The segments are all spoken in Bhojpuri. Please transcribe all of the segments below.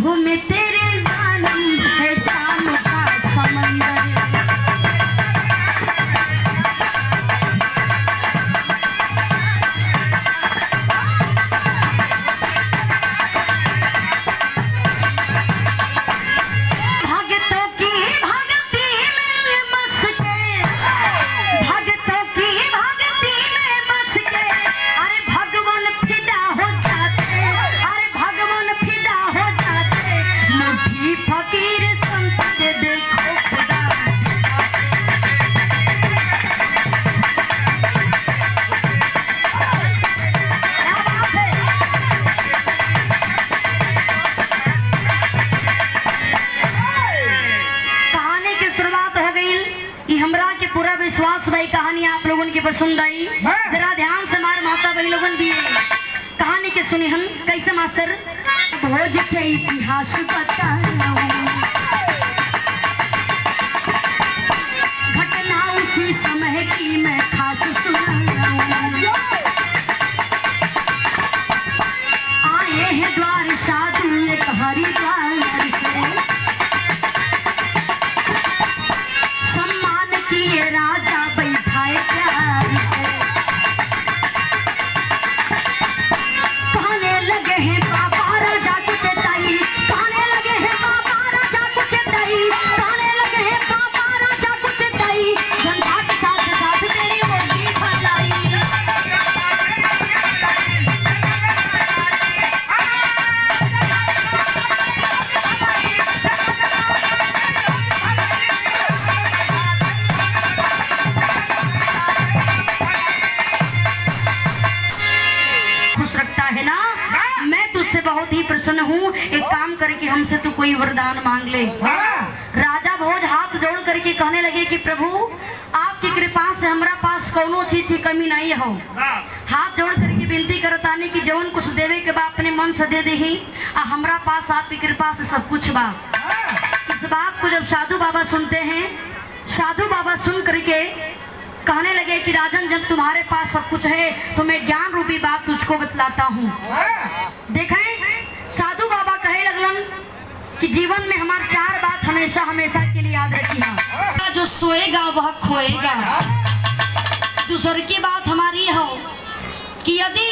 लहू में तेरे जानम है जाम का समंदर। विश्वास भाई कहानी आप लोगों की पसंद आई, जरा ध्यान से हमारे माता भाई लोगन भी कहानी के सुनी हम कैसे मास्टर। भोज के इतिहास घटना उसी समय की मैं खास सुनाऊं। आए हैं द्वार साधु एक हरिद्वार से, सम्मान किए राजा बैठाए प्यार से। कहने लगे हैं बाबा राजा को चेताई, कहने लगे हैं बाबा राजा को चेताई, कहने लगे हैं बाबा राजा को चेताई। जनता के साथ साथ तेरी होगी भलाई। बहुत ही प्रसन्न हूँ। एक काम करके हमसे तो कोई वरदान मांग ले। राजा भोज हाथ जोड़ करके कहने लगे कि प्रभु आपकी कृपा से हमारा पास कोनो चीज की कमी नहीं हो। हाथ जोड़ करके विनती करतानी कि जवन कुछ देवे के बा अपने मन से दे दही, हमारा पास आपकी कृपा से सब कुछ बा। इस बात को जब साधु बाबा सुनते हैं, साधु बाबा सुन करके कहने लगे कि राजन जब तुम्हारे पास सब कुछ है तो मैं ज्ञान रूपी बात तुझको बतलाता हूँ। देखें साधु बाबा कहे लगलन कि जीवन में हमारी चार बात हमेशा हमेशा के लिए याद रखिए। जो सोएगा वह खोएगा। दूसरी की बात हमारी हो कि यदि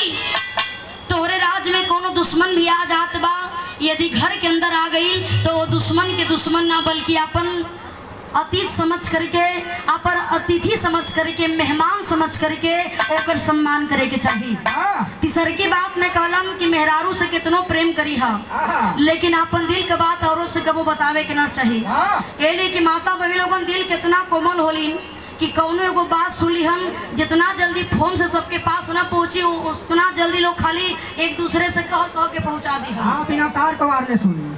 तोहरे राज में कोनो दुश्मन भी आ जात बा, यदि घर के अंदर आ गई तो वो दुश्मन के दुश्मन ना बल्कि अपन अतीत समझ करके, अपन अतिथि समझ करके, मेहमान समझ करके ओकर सम्मान करे के चाहिए। तीसर की बात में कहलम कि मेहरारू से कितनो प्रेम करी हा, लेकिन अपन दिल के बात औरों से कबो बतावे के ना चाहिए। एले कि माता बहन लोगन दिल कितना कोमल होली कि कौनो एगो बात सुनली हम जितना जल्दी फोन से सबके पास ना पहुंची उतना जल्दी लोग खाली एक दूसरे से कह कह के पहुंचा दी। बिना तार कवार ले सुनी।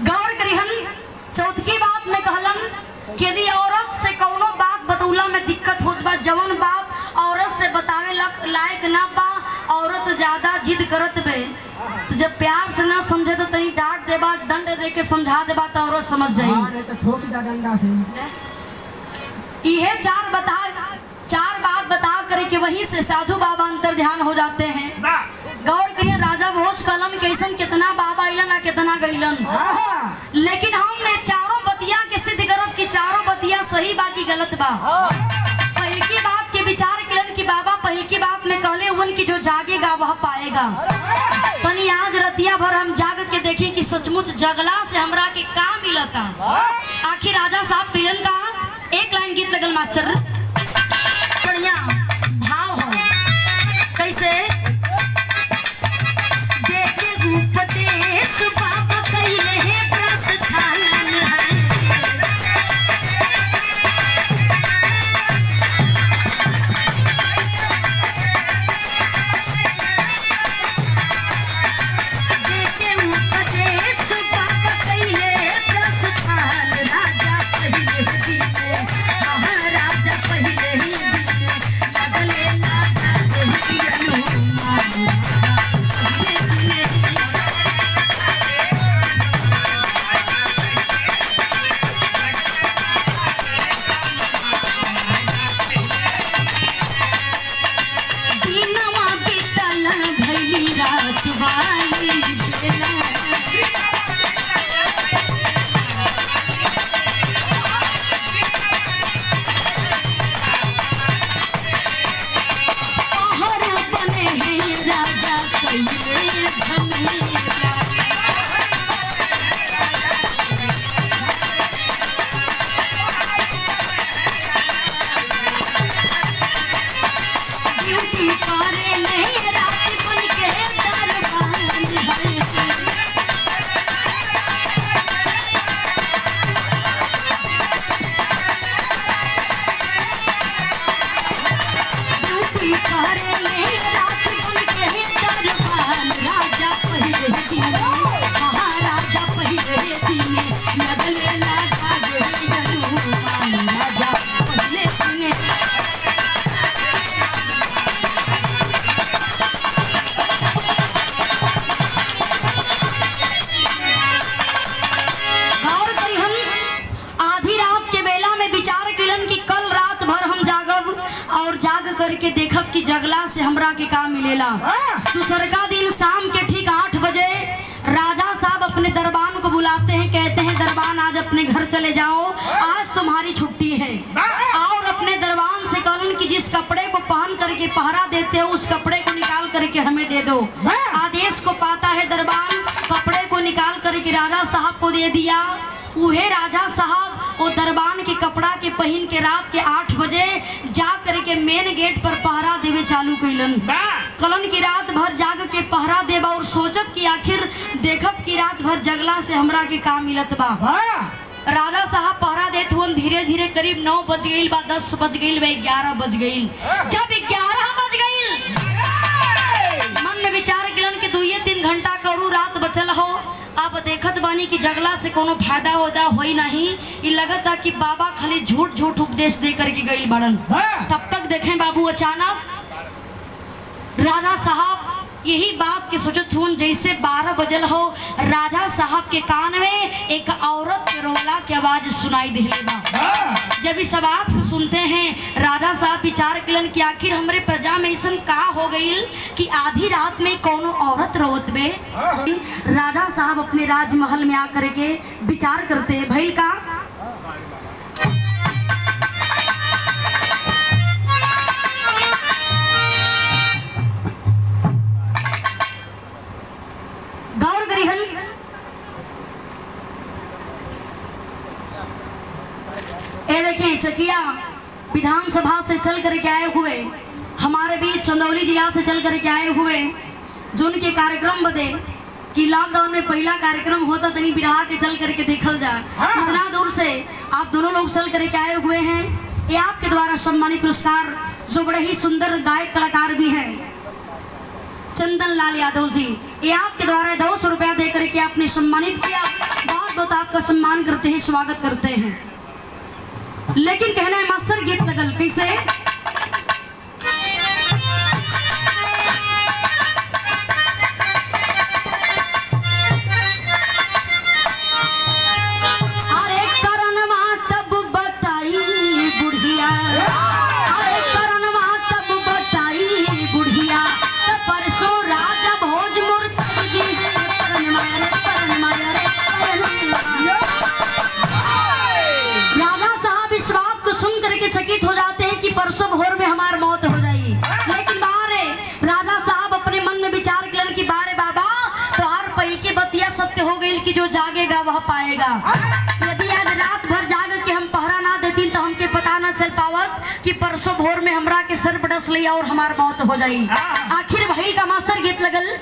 गौर करिहन चौथी बात में कहलन कि यदि औरत से कौनो बात बतौला में दिक्कत होत बा, जवन बात औरत से बतावे लायक ना बा, औरत ज्यादा जिद करत बे, तो जब प्यार से ना समझे तो तनी डांट देबा, दंड दे के समझा देबा तो औरत समझ जाई। नहीं तो ठोक दा डंडा से। यह चार बात बता करके वहीं से साधु बाबा अंतर ध्यान हो जाते हैं। गौर करिए राजा भोज कलन कैसन कितना बाबा अइलन कितना गइलन, लेकिन हम में चारों बतिया के सिद्ध करब कि चारों बतिया सही बा कि गलत बा। पहल की बात के विचार किलन कि बाबा पहल की बात में कहले उन की जो जागेगा वह पाएगा। तनी आज रतिया भर हम जाग के देखें कि सचमुच जगला से हमरा के का मिलता। आखिर राजा साहब पिलन का एक लाइन गीत लगल मास्टर, बढ़िया भाव हो कैसे बाबा कैले है प्रस्थान है। देखे उपदेश बाबा कैले प्रस्थान, राजा पहले ही दिन में, राजा पहले ही दिन में वाली बेला राजा कहिए झमेला ड्यूटी करे नहीं रात बन के दरबान ड्यूटी करे नहीं रात बन के दरबान राजा पहले दिन महाराजा पहले दिन लगले लागा गई हनुमान राजा पहले दिन गौर करिहन आधी रात के बेला में विचार किलन की कल रात भर हम जागब और जाग करके देखब कि जगला से हमरा के काम मिलेला। दूसरका दिन शाम के ठीक 8 बजे राजा साहब अपने दरबान को बुलाते हैं, कहते हैं दरबान आज अपने घर चले जाओ, आज तुम्हारी छुट्टी है। और अपने दरबान से कहलन कि जिस कपड़े को पहन करके पहरा देते हो उस कपड़े को निकाल करके हमें दे दो। आदेश को पाता है दरबान, कपड़े को निकाल करके राजा साहब को दे दिया। उहे राजा साहब वो दरबान के कपड़ा के पहन के रात के 8 बजे जा करके मेन गेट पर पहरा देवे चालू कैलन। कलन की रात भर जाग के पहरा देवा और सोचब कि आखिर देखब कि रात भर जगला से हमरा के काम मिलत बा। राजा साहब पहरा देत हुन धीरे धीरे करीब 9 बज गई बा, 10 बज गई बा, 11 बज गई। जब 11 बज गई मन में विचार किलन कि 2-3 घंटा करू रात बचल हो। अब देखत बानी कि जगला से कोनो फायदा होदा होई नहीं। ये लगता कि बाबा खाली झूठ झूठ उपदेश दे करके गई बड़न। तब तक देखें बाबू अचानक राजा साहब यही बात के सोचत हुन जैसे 12 बजल हो, राजा साहब के कान में एक औरत के रोला की आवाज सुनाई देले बा। जब इस आवाज को सुनते हैं राजा साहब विचार किलन कि आखिर हमरे प्रजा में ऐसा का हो गईल कि आधी रात में कोनो औरत रोवत बे। राजा साहब अपने राजमहल में आकर के विचार करते हैं भइल का। गौर करिहन ये देखें चकिया विधानसभा से चल करके आए हुए हमारे बीच चंदौली जिला से चल करके आए हुए जो उनके कार्यक्रम बदे कि लॉकडाउन में पहला कार्यक्रम होता तनी बिरहा के चल करके देखल जाए। इतना दूर से आप दोनों लोग चल करके आए हुए हैं। ये आपके द्वारा सम्मानित पुरस्कार जो बड़े ही सुंदर गायक कलाकार भी हैं चंदन लाल यादव जी, ये आपके द्वारा 200 रुपया दे करके आपने सम्मानित किया। बहुत बहुत आपका सम्मान करते हैं, स्वागत करते हैं। लेकिन कहना है मास्टर गीत लगल कैसे अरे करनवा तब बताई बुढ़िया, अरे करनवा तब बताई बुढ़िया परसों राजा भोज मूर्ति राजा साहब इस बात को सुन करके चकित हो जाते हैं कि परसों भोर में हमारी मौत हो जाएगी। लेकिन बारे राजा साहब अपने मन में विचार किलन कि बारे बाबा तो हर पहल की बतिया सत्य हो गई कि जो जागेगा वह पाएगा। यदि आज रात भर जाग के हम पहरा ना देती तो हमके पता ना चल पावत कि परसों भोर में हमरा के सर बडस लिया और हमार मौत हो जाई। आखिर भइल का मास्टर गीत लगल